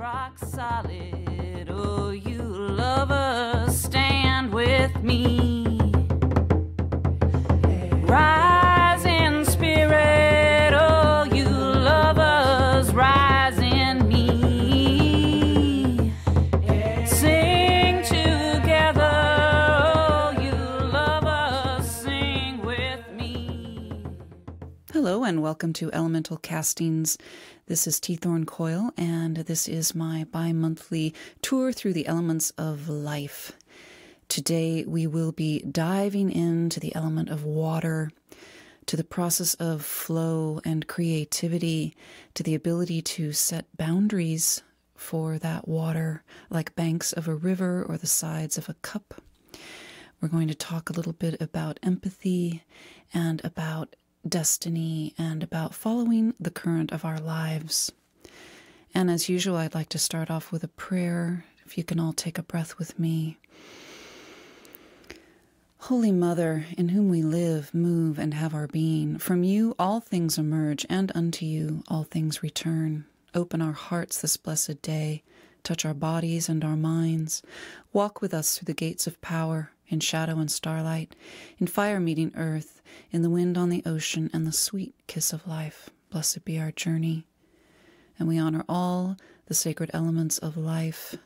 rock solid. Oh, you lovers, stand with me. Rise in spirit, oh, you lovers, rise in me. Sing together, oh, you lovers, sing with me. Hello and welcome to Elemental Castings. This is Thorn Coyle, and this is my bi-monthly tour through the elements of life. Today we will be diving into the element of water, to the process of flow and creativity, to the ability to set boundaries for that water, like banks of a river or the sides of a cup. We're going to talk a little bit about empathy and about destiny and about following the current of our lives. And as usual, I'd like to start off with a prayer. If you can all take a breath with me. Holy Mother, in whom we live, move, and have our being, from you all things emerge, and unto you all things return. Open our hearts this blessed day, touch our bodies and our minds, walk with us through the gates of power, in shadow and starlight, in fire meeting earth, in the wind on the ocean, and the sweet kiss of life. Blessed be our journey. And we honor all the sacred elements of life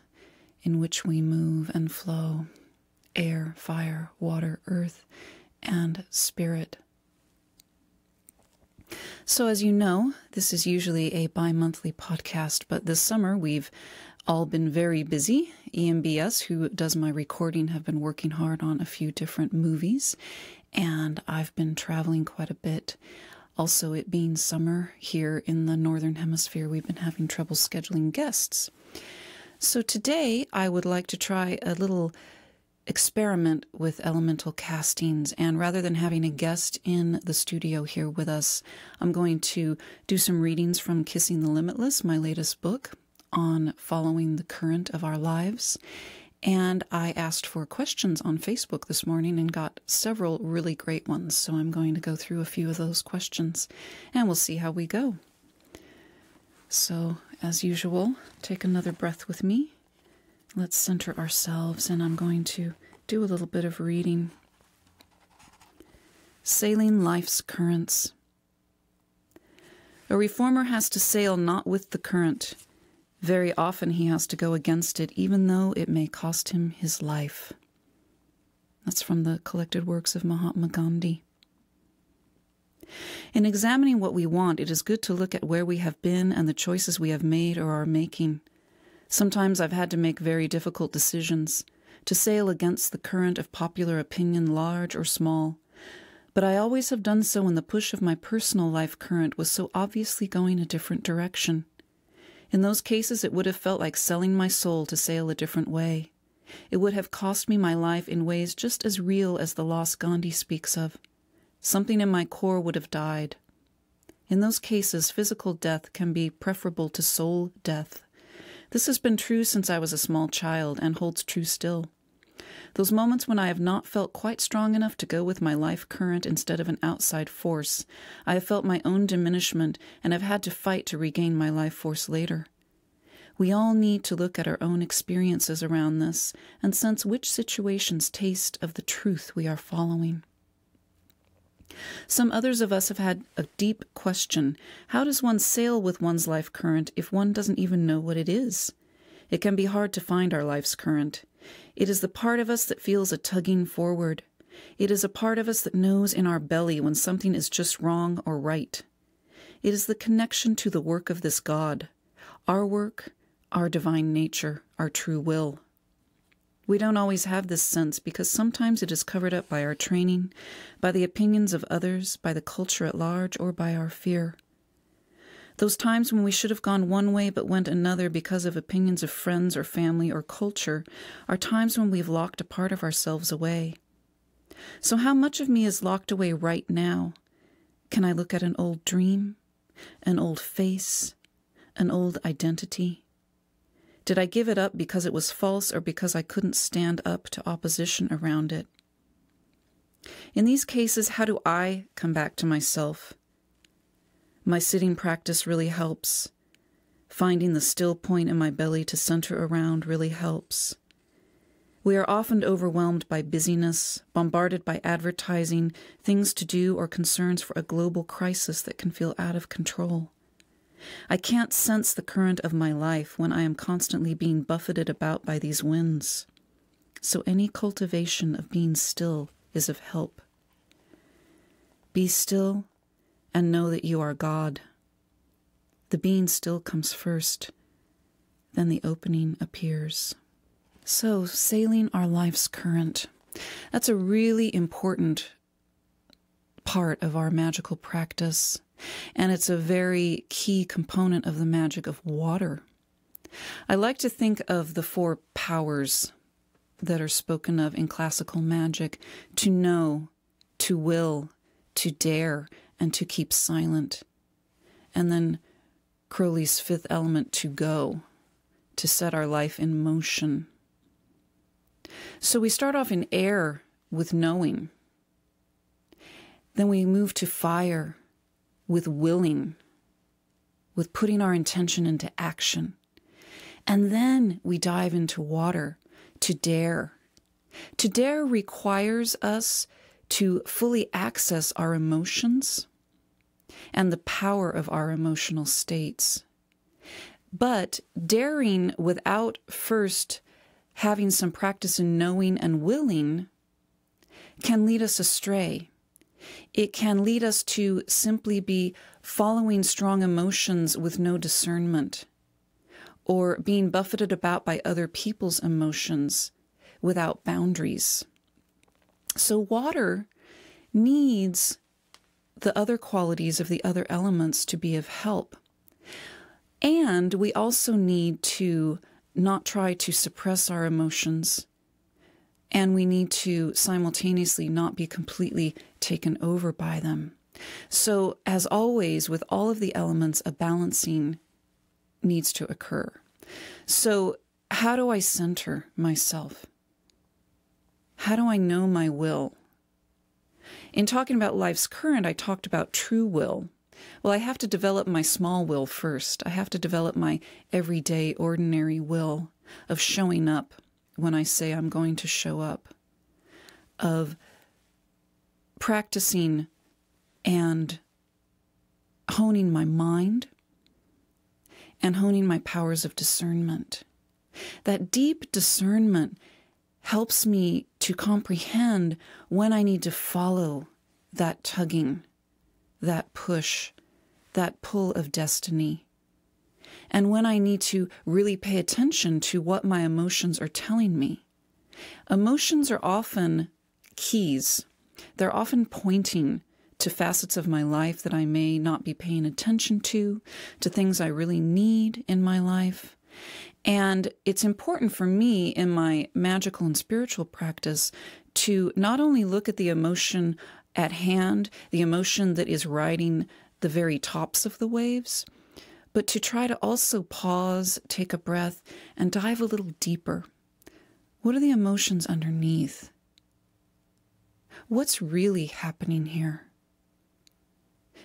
in which we move and flow: air, fire, water, earth, and spirit. So as you know, this is usually a bi-monthly podcast, but this summer we've all been very busy. EMBS, who does my recording, have been working hard on a few different movies, and I've been traveling quite a bit. Also, it being summer here in the Northern Hemisphere, we've been having trouble scheduling guests. So today, I would like to try a little experiment with elemental castings, and rather than having a guest in the studio here with us, I'm going to do some readings from Kissing the Limitless, my latest book on following the current of our lives. And I asked for questions on Facebook this morning and got several really great ones. So I'm going to go through a few of those questions and we'll see how we go. So as usual, take another breath with me. Let's center ourselves, and I'm going to do a little bit of reading. Sailing life's currents. A reformer has to sail not with the current. Very often he has to go against it, even though it may cost him his life. That's from the collected works of Mahatma Gandhi. In examining what we want, it is good to look at where we have been and the choices we have made or are making. Sometimes I've had to make very difficult decisions, to sail against the current of popular opinion, large or small. But I always have done so when the push of my personal life current was so obviously going a different direction. In those cases, it would have felt like selling my soul to sail a different way. It would have cost me my life in ways just as real as the loss Gandhi speaks of. Something in my core would have died. In those cases, physical death can be preferable to soul death. This has been true since I was a small child and holds true still. Those moments when I have not felt quite strong enough to go with my life current instead of an outside force, I have felt my own diminishment and have had to fight to regain my life force later. We all need to look at our own experiences around this and sense which situations taste of the truth we are following. Some others of us have had a deep question. How does one sail with one's life current if one doesn't even know what it is? It can be hard to find our life's current. It is the part of us that feels a tugging forward. It is a part of us that knows in our belly when something is just wrong or right. It is the connection to the work of this God, our work, our divine nature, our true will. We don't always have this sense because sometimes it is covered up by our training, by the opinions of others, by the culture at large, or by our fear. Those times when we should have gone one way but went another because of opinions of friends or family or culture are times when we've locked a part of ourselves away. So how much of me is locked away right now? Can I look at an old dream, an old face, an old identity? Did I give it up because it was false or because I couldn't stand up to opposition around it? In these cases, how do I come back to myself? My sitting practice really helps. Finding the still point in my belly to center around really helps. We are often overwhelmed by busyness, bombarded by advertising, things to do, or concerns for a global crisis that can feel out of control. I can't sense the current of my life when I am constantly being buffeted about by these winds. So any cultivation of being still is of help. Be still and know that you are God. The being still comes first, then the opening appears. So, sailing our life's current, that's a really important part of our magical practice, and it's a very key component of the magic of water. I like to think of the 4 powers that are spoken of in classical magic: to know, to will, to dare, and to keep silent. And then Crowley's 5th element, to go, to set our life in motion. So we start off in air with knowing. Then we move to fire with willing, with putting our intention into action. And then we dive into water to dare. To dare requires us to fully access our emotions and the power of our emotional states. But daring without first having some practice in knowing and willing can lead us astray. It can lead us to simply be following strong emotions with no discernment, or being buffeted about by other people's emotions without boundaries. So water needs the other qualities of the other elements to be of help. And we also need to not try to suppress our emotions, and we need to simultaneously not be completely taken over by them. So, as always, with all of the elements, a balancing needs to occur. So, how do I center myself? How do I know my will? In talking about life's current, I talked about true will. Well, I have to develop my small will first. I have to develop my everyday, ordinary will of showing up when I say I'm going to show up, of practicing and honing my mind and honing my powers of discernment. That deep discernment helps me to comprehend when I need to follow that tugging, that push, that pull of destiny, and when I need to really pay attention to what my emotions are telling me. Emotions are often keys. They're often pointing to facets of my life that I may not be paying attention to things I really need in my life. And it's important for me in my magical and spiritual practice to not only look at the emotion at hand, the emotion that is riding the very tops of the waves, but to try to also pause, take a breath, and dive a little deeper. What are the emotions underneath? What's really happening here?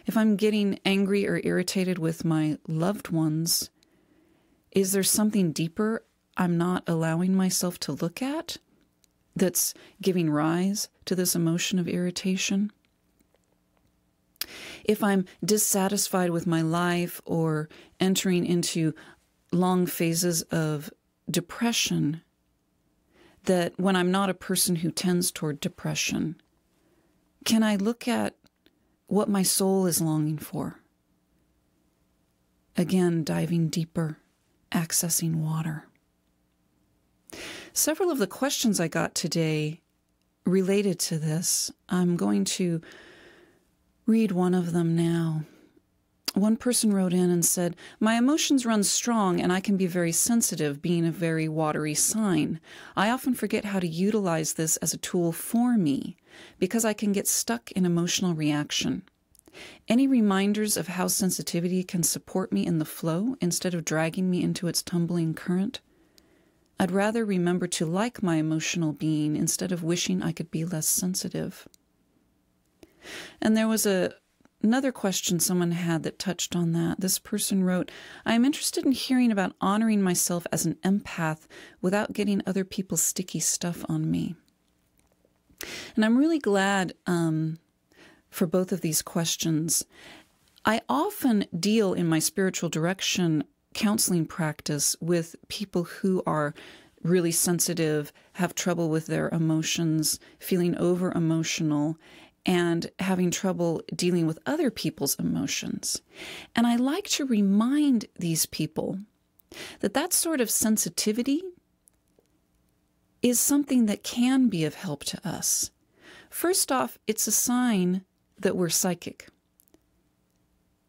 If I'm getting angry or irritated with my loved ones, is there something deeper I'm not allowing myself to look at that's giving rise to this emotion of irritation? If I'm dissatisfied with my life or entering into long phases of depression, that when I'm not a person who tends toward depression, can I look at what my soul is longing for? Again, diving deeper, accessing water. Several of the questions I got today related to this. I'm going to read one of them now. One person wrote in and said, "My emotions run strong and I can be very sensitive, being a very watery sign. I often forget how to utilize this as a tool for me because I can get stuck in emotional reaction. Any reminders of how sensitivity can support me in the flow instead of dragging me into its tumbling current? I'd rather remember to like my emotional being instead of wishing I could be less sensitive." And there was a another question someone had that touched on that. This person wrote, I am interested in hearing about honoring myself as an empath without getting other people's sticky stuff on me. And I'm really glad for both of these questions. I often deal in my spiritual direction counseling practice with people who are really sensitive, have trouble with their emotions, feeling over emotional, and having trouble dealing with other people's emotions. And I like to remind these people that that sort of sensitivity is something that can be of help to us. First off, it's a sign that we're psychic.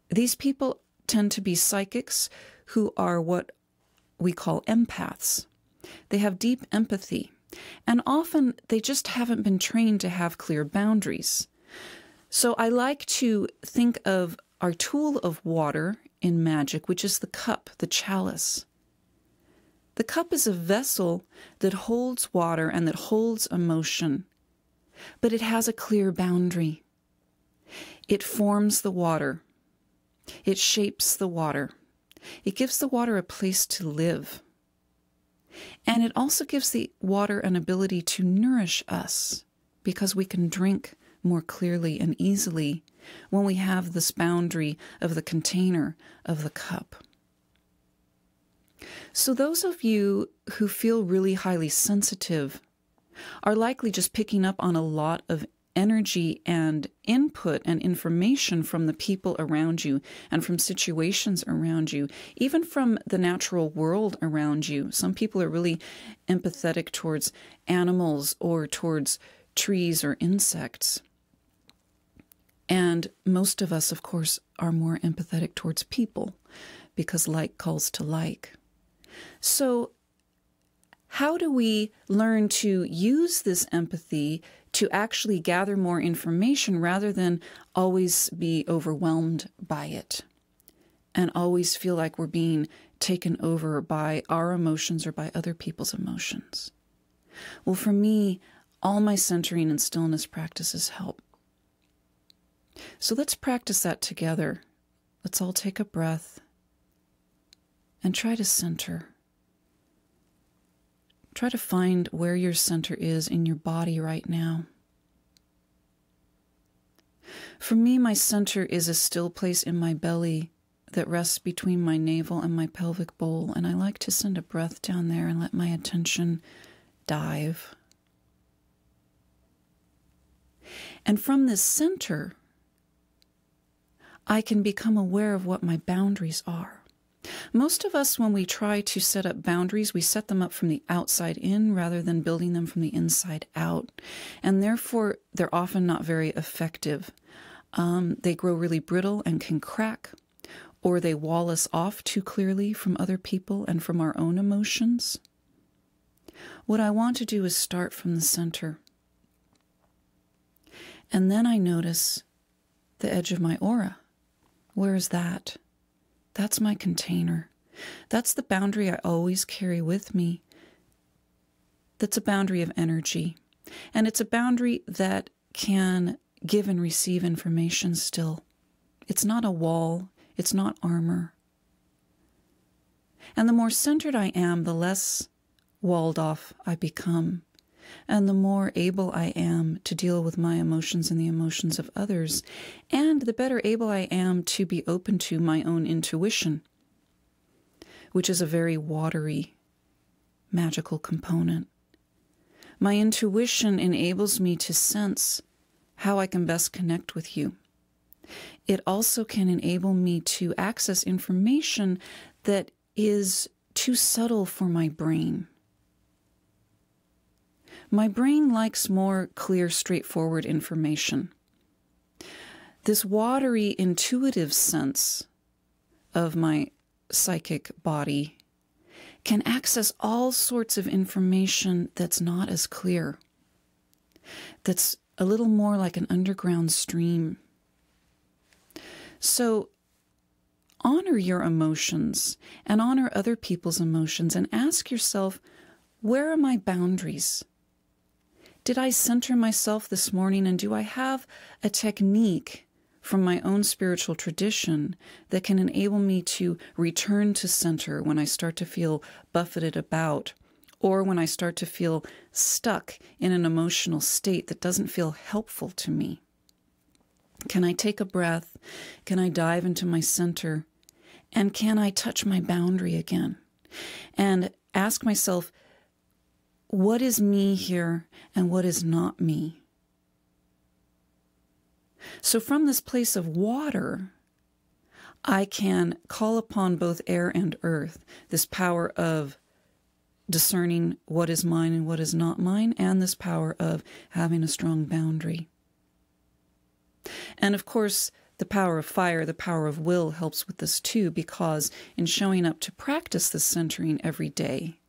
These people tend to be psychics who are what we call empaths. They have deep empathy, and often they just haven't been trained to have clear boundaries. So I like to think of our tool of water in magic, which is the cup, the chalice. The cup is a vessel that holds water and that holds emotion, but it has a clear boundary. It forms the water. It shapes the water. It gives the water a place to live. And it also gives the water an ability to nourish us, because we can drink more clearly and easily when we have this boundary of the container of the cup. So those of you who feel really highly sensitive are likely just picking up on a lot of energy and input and information from the people around you and from situations around you, even from the natural world around you. Some people are really empathetic towards animals or towards trees or insects. And most of us, of course, are more empathetic towards people because like calls to like. So how do we learn to use this empathy to actually gather more information rather than always be overwhelmed by it and always feel like we're being taken over by our emotions or by other people's emotions? Well, for me, all my centering and stillness practices help. So let's practice that together. Let's all take a breath and try to center. Try to find where your center is in your body right now. For me, my center is a still place in my belly that rests between my navel and my pelvic bowl, and I like to send a breath down there and let my attention dive. And from this center, I can become aware of what my boundaries are. Most of us, when we try to set up boundaries, we set them up from the outside in rather than building them from the inside out. And therefore, they're often not very effective. They grow really brittle and can crack, or they wall us off too clearly from other people and from our own emotions. What I want to do is start from the center. And then I notice the edge of my aura. Where is that? That's my container. That's the boundary I always carry with me. That's a boundary of energy. And it's a boundary that can give and receive information still. It's not a wall. It's not armor. And the more centered I am, the less walled off I become. And the more able I am to deal with my emotions and the emotions of others, and the better able I am to be open to my own intuition, which is a very watery, magical component. My intuition enables me to sense how I can best connect with you. It also can enable me to access information that is too subtle for my brain. My brain likes more clear, straightforward information. This watery, intuitive sense of my psychic body can access all sorts of information that's not as clear, that's a little more like an underground stream. So honor your emotions and honor other people's emotions and ask yourself, where are my boundaries? Did I center myself this morning, and do I have a technique from my own spiritual tradition that can enable me to return to center when I start to feel buffeted about, or when I start to feel stuck in an emotional state that doesn't feel helpful to me? Can I take a breath? Can I dive into my center? And can I touch my boundary again? And ask myself, what is me here and what is not me? So from this place of water, I can call upon both air and earth, this power of discerning what is mine and what is not mine, and this power of having a strong boundary. And of course, the power of fire, the power of will helps with this too, because in showing up to practice this centering every day,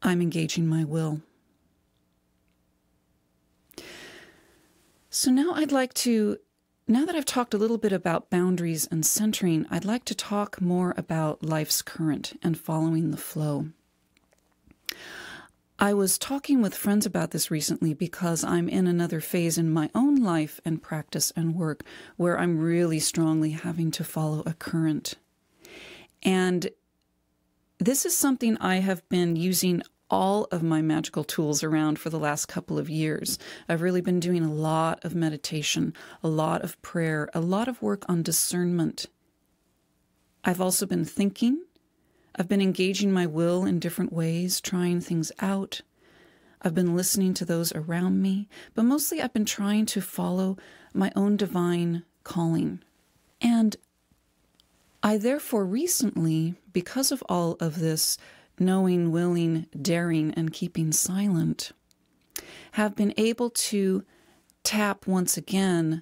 I'm engaging my will. So now now that I've talked a little bit about boundaries and centering, I'd like to talk more about life's current and following the flow. I was talking with friends about this recently because I'm in another phase in my own life and practice and work where I'm really strongly having to follow a current. And this is something I have been using all of my magical tools around for the last couple of years. I've really been doing a lot of meditation, a lot of prayer, a lot of work on discernment. I've also been thinking. I've been engaging my will in different ways, trying things out. I've been listening to those around me, but mostly I've been trying to follow my own divine calling. And I therefore recently, because of all of this knowing, willing, daring, and keeping silent, have been able to tap once again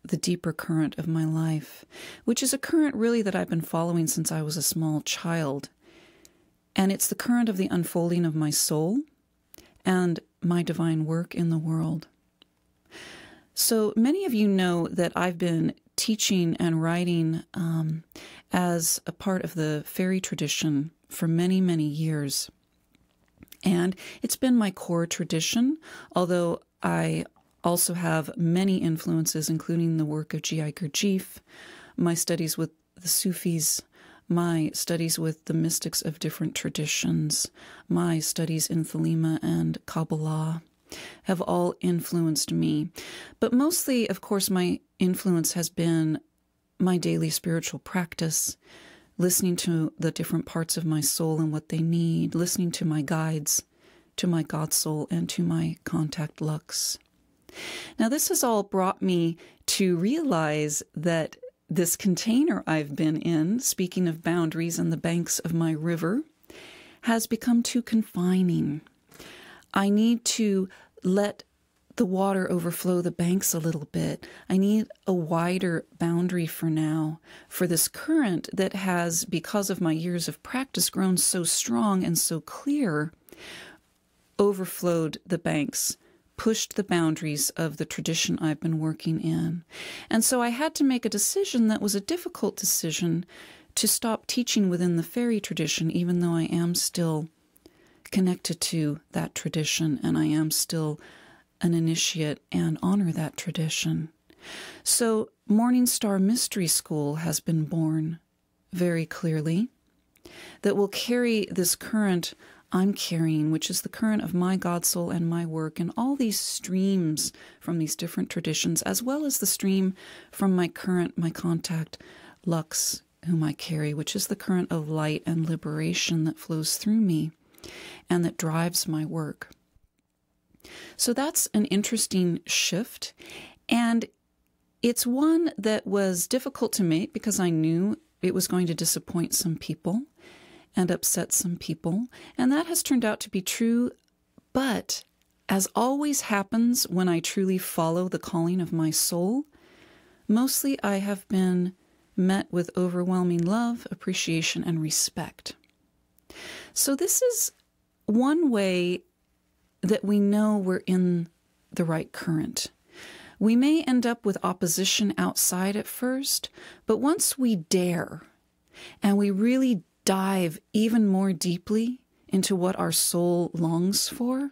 the deeper current of my life, which is a current really that I've been following since I was a small child. And it's the current of the unfolding of my soul and my divine work in the world. So many of you know that I've been teaching and writing as a part of the fairy tradition for many, many years. And it's been my core tradition, although I also have many influences, including the work of G.I. Gurdjieff, my studies with the Sufis, my studies with the mystics of different traditions, my studies in Thelema and Kabbalah have all influenced me. But mostly, of course, my influence has been my daily spiritual practice, listening to the different parts of my soul and what they need, listening to my guides, to my God soul, and to my contact lux. Now, this has all brought me to realize that this container I've been in, speaking of boundaries and the banks of my river, has become too confining. I need to let the water overflow the banks a little bit. I need a wider boundary for now, for this current that has, because of my years of practice, grown so strong and so clear, overflowed the banks, pushed the boundaries of the tradition I've been working in. And so I had to make a decision that was a difficult decision to stop teaching within the fairy tradition, even though I am still connected to that tradition and I am still an initiate and honor that tradition. So Morning Star Mystery School has been born very clearly that will carry this current I'm carrying, which is the current of my God soul and my work, and all these streams from these different traditions, as well as the stream from my contact lux, whom I carry, which is the current of light and liberation that flows through me and that drives my work. So that's an interesting shift, and it's one that was difficult to make because I knew it was going to disappoint some people and upset some people, and that has turned out to be true. But as always happens when I truly follow the calling of my soul, mostly I have been met with overwhelming love, appreciation, and respect. So this is one way that we know we're in the right current. We may end up with opposition outside at first, but once we dare and we really dive even more deeply into what our soul longs for,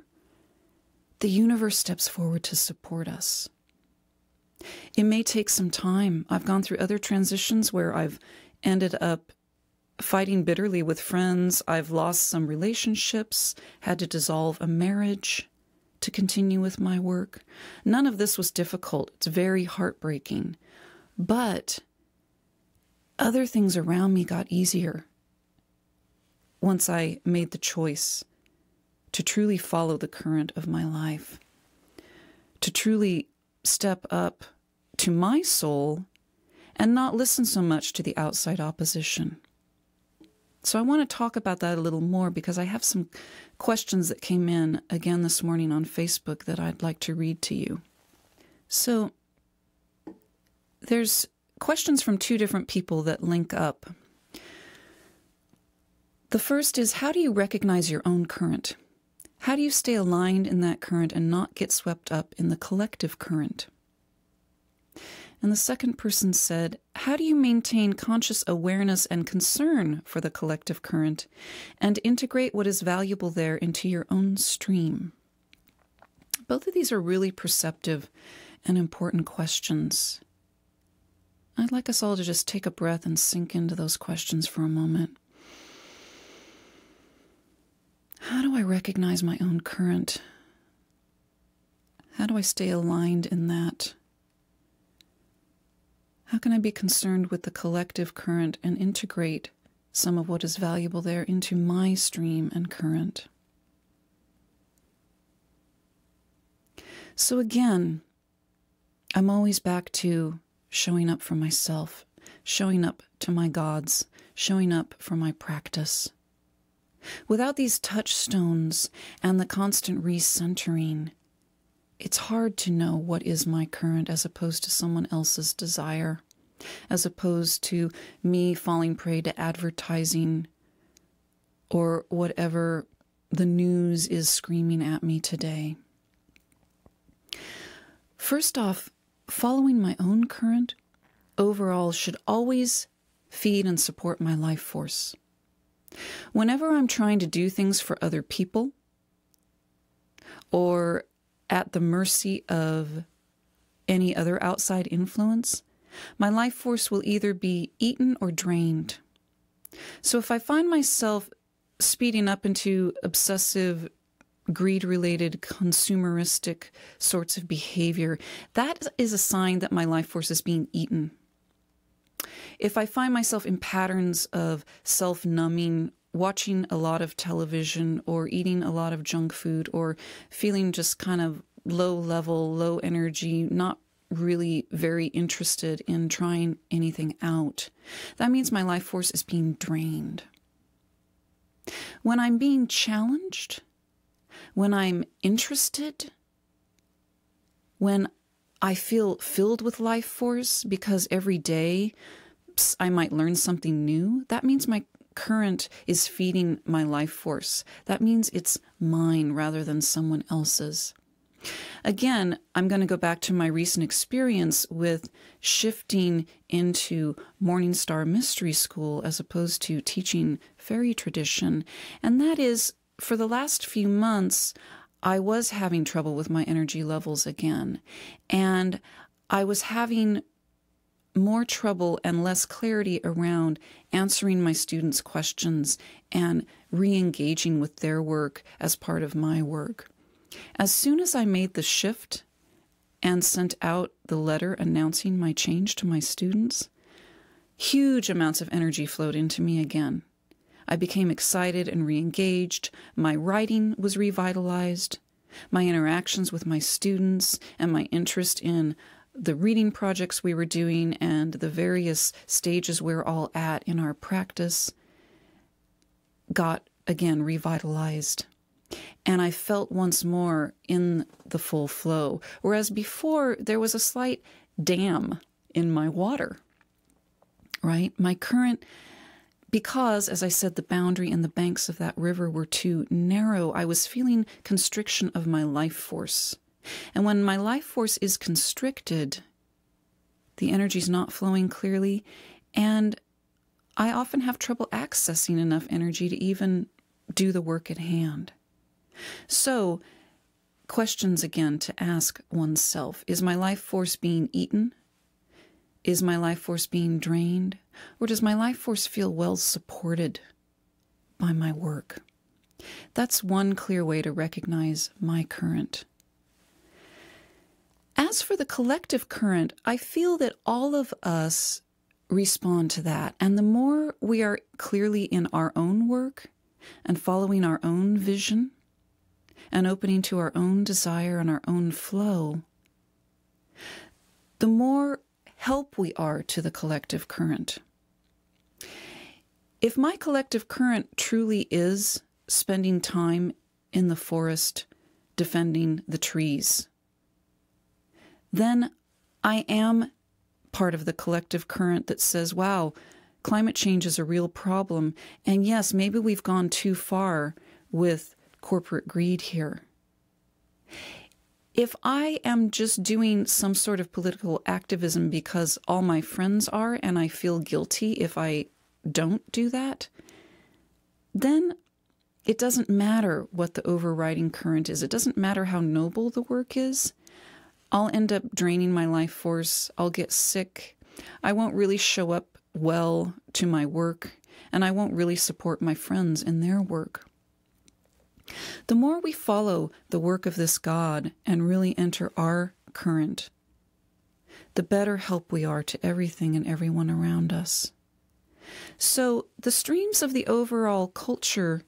the universe steps forward to support us. It may take some time. I've gone through other transitions where I've ended up fighting bitterly with friends. I've lost some relationships, had to dissolve a marriage to continue with my work. None of this was difficult. It's very heartbreaking. But other things around me got easier once I made the choice to truly follow the current of my life, to truly step up to my soul and not listen so much to the outside opposition. So I want to talk about that a little more because I have some questions that came in again this morning on Facebook that I'd like to read to you. So there's questions from two different people that link up. The first is, how do you recognize your own current? How do you stay aligned in that current and not get swept up in the collective current? And the second person said, how do you maintain conscious awareness and concern for the collective current and integrate what is valuable there into your own stream? Both of these are really perceptive and important questions. I'd like us all to just take a breath and sink into those questions for a moment. How do I recognize my own current? How do I stay aligned in that? How can I be concerned with the collective current and integrate some of what is valuable there into my stream and current? So again, I'm always back to showing up for myself, showing up to my gods, showing up for my practice. Without these touchstones and the constant recentering, it's hard to know what is my current as opposed to someone else's desire, as opposed to me falling prey to advertising or whatever the news is screaming at me today. First off, following my own current overall should always feed and support my life force. Whenever I'm trying to do things for other people or at the mercy of any other outside influence, my life force will either be eaten or drained. So if I find myself speeding up into obsessive, greed-related, consumeristic sorts of behavior, that is a sign that my life force is being eaten. If I find myself in patterns of self-numbing, watching a lot of television or eating a lot of junk food or feeling just kind of low level, low energy, not really very interested in trying anything out, that means my life force is being drained. When I'm being challenged, when I'm interested, when I feel filled with life force because every day I might learn something new, that means my current is feeding my life force. That means it's mine rather than someone else's. Again, I'm going to go back to my recent experience with shifting into Morningstar Mystery School as opposed to teaching fairy tradition. And that is, for the last few months, I was having trouble with my energy levels again. And I was having more trouble and less clarity around answering my students' questions and re-engaging with their work as part of my work. As soon as I made the shift and sent out the letter announcing my change to my students, huge amounts of energy flowed into me again. I became excited and re-engaged. My writing was revitalized. My interactions with my students and my interest in the reading projects we were doing and the various stages we're all at in our practice got, again, revitalized. And I felt once more in the full flow, whereas before there was a slight dam in my water, right? My current, because, as I said, the boundary and the banks of that river were too narrow, I was feeling constriction of my life force. And when my life force is constricted, the energy's not flowing clearly, and I often have trouble accessing enough energy to even do the work at hand. So, questions again to ask oneself. Is my life force being eaten? Is my life force being drained? Or does my life force feel well supported by my work? That's one clear way to recognize my current. As for the collective current, I feel that all of us respond to that. And the more we are clearly in our own work and following our own vision and opening to our own desire and our own flow, the more help we are to the collective current. If my collective current truly is spending time in the forest defending the trees, then I am part of the collective current that says, wow, climate change is a real problem. And yes, maybe we've gone too far with corporate greed here. If I am just doing some sort of political activism because all my friends are and I feel guilty if I don't do that, then it doesn't matter what the overriding current is. It doesn't matter how noble the work is. I'll end up draining my life force. I'll get sick. I won't really show up well to my work, and I won't really support my friends in their work. The more we follow the work of this God and really enter our current, the better help we are to everything and everyone around us. So the streams of the overall culture,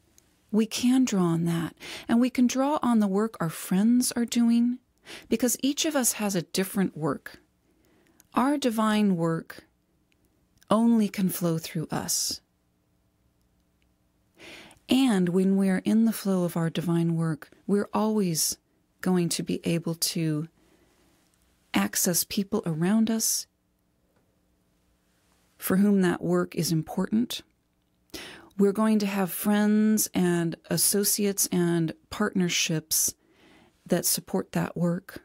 we can draw on that, and we can draw on the work our friends are doing, because each of us has a different work. Our divine work only can flow through us. And when we're in the flow of our divine work, we're always going to be able to access people around us for whom that work is important. We're going to have friends and associates and partnerships that support that work.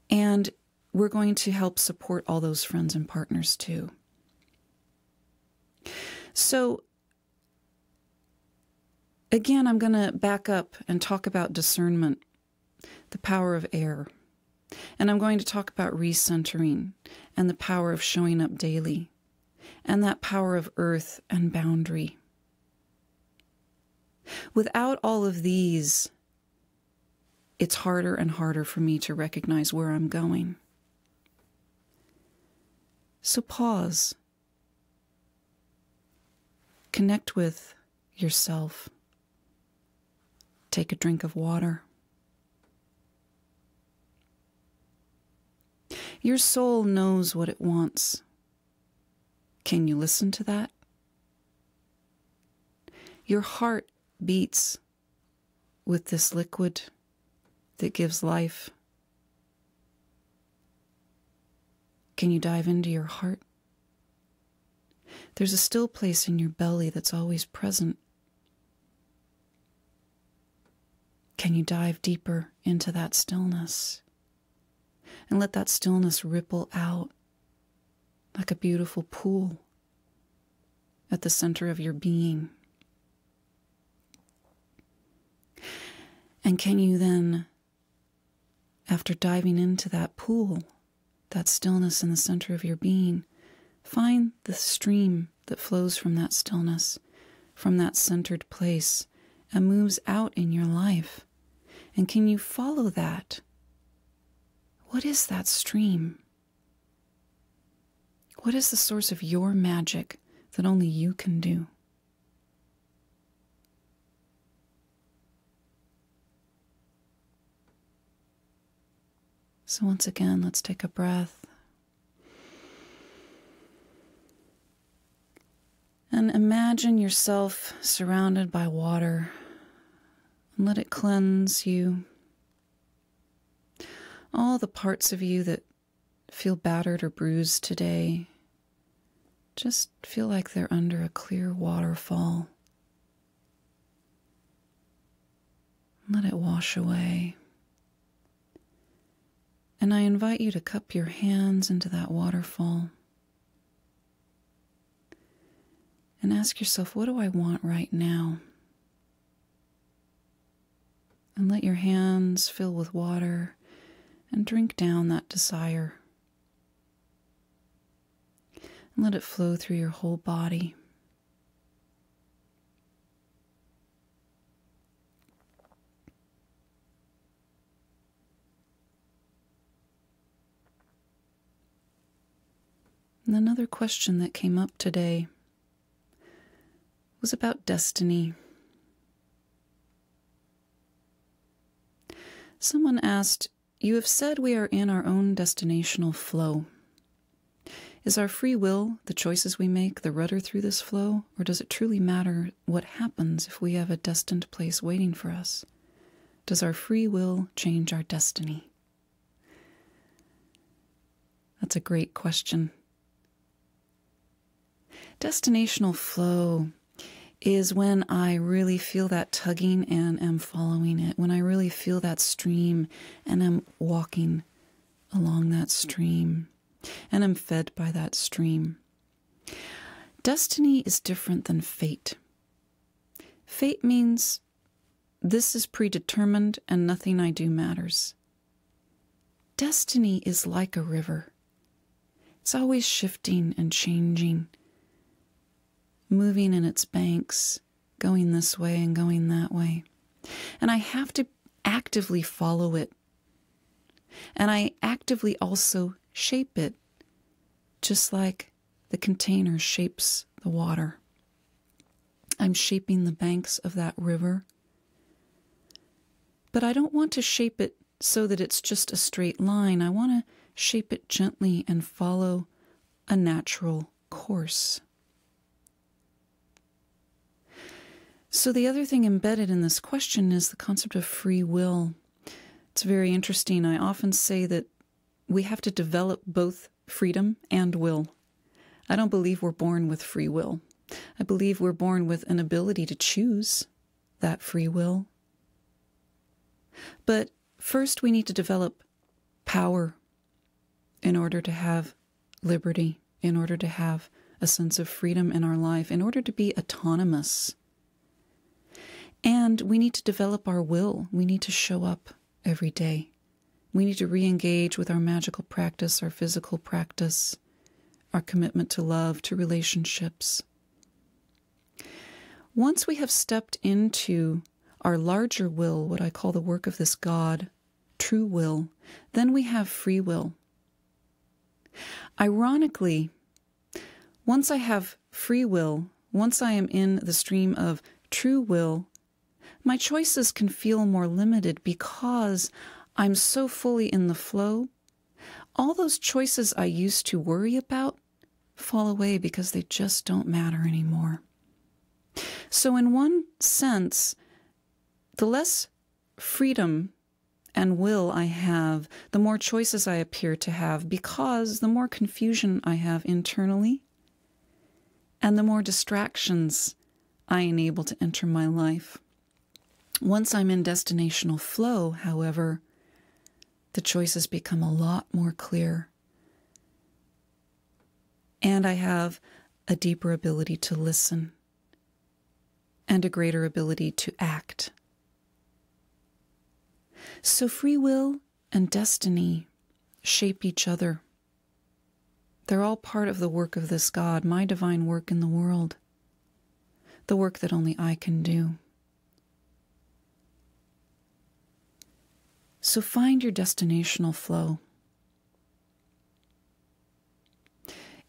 And we're going to help support all those friends and partners too. So, again, I'm going to back up and talk about discernment, the power of air. And I'm going to talk about recentering and the power of showing up daily, and that power of earth and boundary. Without all of these, it's harder and harder for me to recognize where I'm going. So pause. Connect with yourself. Take a drink of water. Your soul knows what it wants. Can you listen to that? Your heart beats with this liquid that gives life. Can you dive into your heart? There's a still place in your belly that's always present. Can you dive deeper into that stillness and let that stillness ripple out like a beautiful pool at the center of your being? And can you then, after diving into that pool, that stillness in the center of your being, find the stream that flows from that stillness, from that centered place, and moves out in your life? And can you follow that? What is that stream? What is the source of your magic that only you can do? So once again, let's take a breath. And imagine yourself surrounded by water, and let it cleanse you. All the parts of you that feel battered or bruised today, just feel like they're under a clear waterfall. Let it wash away. And I invite you to cup your hands into that waterfall and ask yourself, what do I want right now? and let your hands fill with water and drink down that desire. And let it flow through your whole body. And another question that came up today was about destiny. Someone asked, "You have said we are in our own destinational flow. Is our free will, the choices we make, the rudder through this flow, or does it truly matter what happens if we have a destined place waiting for us? Does our free will change our destiny?" That's a great question. Destinational flow is when I really feel that tugging and am following it, when I really feel that stream and am walking along that stream and am fed by that stream. Destiny is different than fate. Fate means this is predetermined and nothing I do matters. Destiny is like a river. It's always shifting and changing, moving in its banks, going this way and going that way. And I have to actively follow it. And I actively also shape it, just like the container shapes the water. I'm shaping the banks of that river. But I don't want to shape it so that it's just a straight line. I want to shape it gently and follow a natural course. So the other thing embedded in this question is the concept of free will. It's very interesting. I often say that we have to develop both freedom and will. I don't believe we're born with free will. I believe we're born with an ability to choose that free will. But first we need to develop power in order to have liberty, in order to have a sense of freedom in our life, in order to be autonomous. And we need to develop our will. We need to show up every day. We need to re-engage with our magical practice, our physical practice, our commitment to love, to relationships. Once we have stepped into our larger will, what I call the work of this God, true will, then we have free will. Ironically, once I have free will, once I am in the stream of true will, my choices can feel more limited because I'm so fully in the flow. All those choices I used to worry about fall away because they just don't matter anymore. So in one sense, the less freedom and will I have, the more choices I appear to have, because the more confusion I have internally and the more distractions I enable to enter my life. Once I'm in destinational flow, however, the choices become a lot more clear. And I have a deeper ability to listen and a greater ability to act. So free will and destiny shape each other. They're all part of the work of this God, my divine work in the world, the work that only I can do. So find your destinational flow.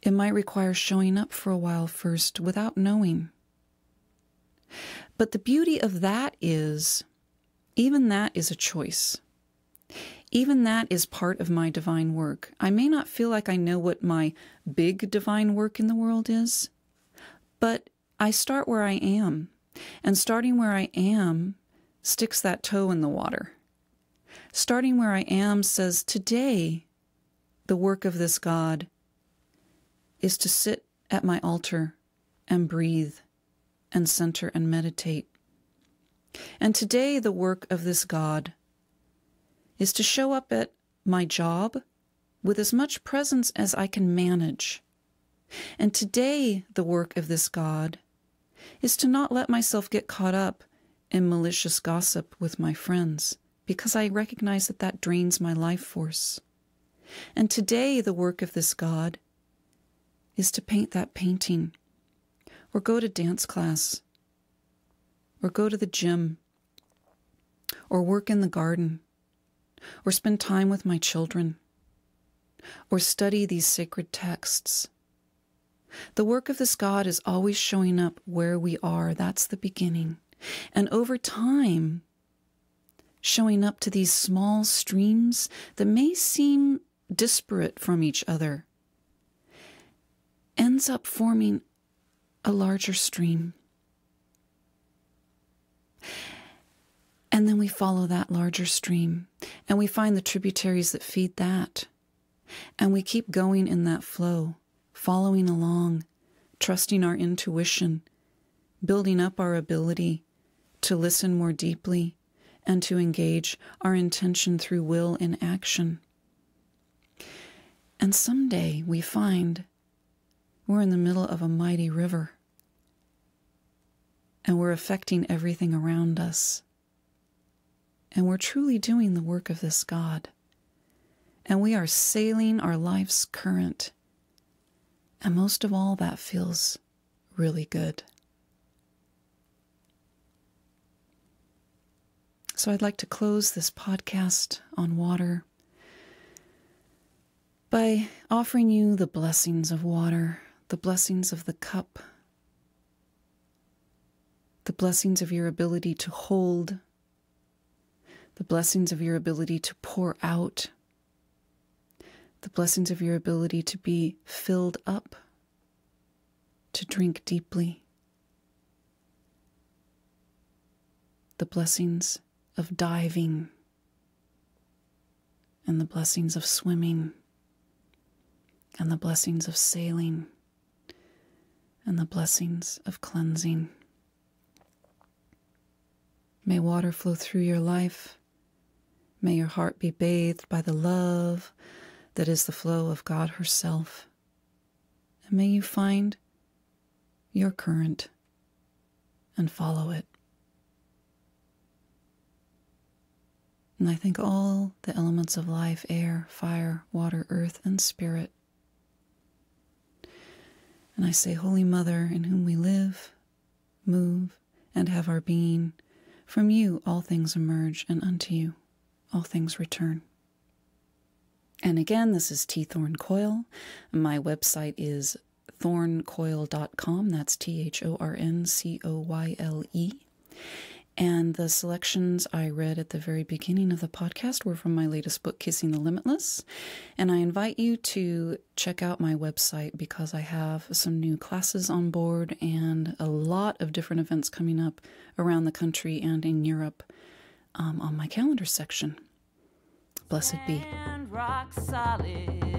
It might require showing up for a while first without knowing. But the beauty of that is, even that is a choice. Even that is part of my divine work. I may not feel like I know what my big divine work in the world is, but I start where I am. And starting where I am sticks that toe in the water. Starting where I am says, today, the work of this God is to sit at my altar and breathe and center and meditate. And today, the work of this God is to show up at my job with as much presence as I can manage. And today, the work of this God is to not let myself get caught up in malicious gossip with my friends, because I recognize that that drains my life force. And today the work of this God is to paint that painting, or go to dance class, or go to the gym, or work in the garden, or spend time with my children, or study these sacred texts. The work of this God is always showing up where we are. That's the beginning. And over time, showing up to these small streams that may seem disparate from each other, ends up forming a larger stream. And then we follow that larger stream, and we find the tributaries that feed that. And we keep going in that flow, following along, trusting our intuition, building up our ability to listen more deeply and to engage our intention through will in action. And someday we find we're in the middle of a mighty river, and we're affecting everything around us. And we're truly doing the work of this God. And we are sailing our life's current. And most of all, that feels really good. So I'd like to close this podcast on water by offering you the blessings of water, the blessings of the cup, the blessings of your ability to hold, the blessings of your ability to pour out, the blessings of your ability to be filled up, to drink deeply, the blessings of diving, and the blessings of swimming, and the blessings of sailing, and the blessings of cleansing. May water flow through your life. May your heart be bathed by the love that is the flow of God herself. And may you find your current and follow it. And I thank all the elements of life, air, fire, water, earth, and spirit. And I say, Holy Mother, in whom we live, move, and have our being, from you all things emerge, and unto you all things return. And again, this is T. Thorn Coyle. My website is thorncoyle.com. That's THORNCOYLE. And the selections I read at the very beginning of the podcast were from my latest book, Kissing the Limitless. And I invite you to check out my website because I have some new classes on board and a lot of different events coming up around the country and in Europe on my calendar section. Blessed be. And rock solid.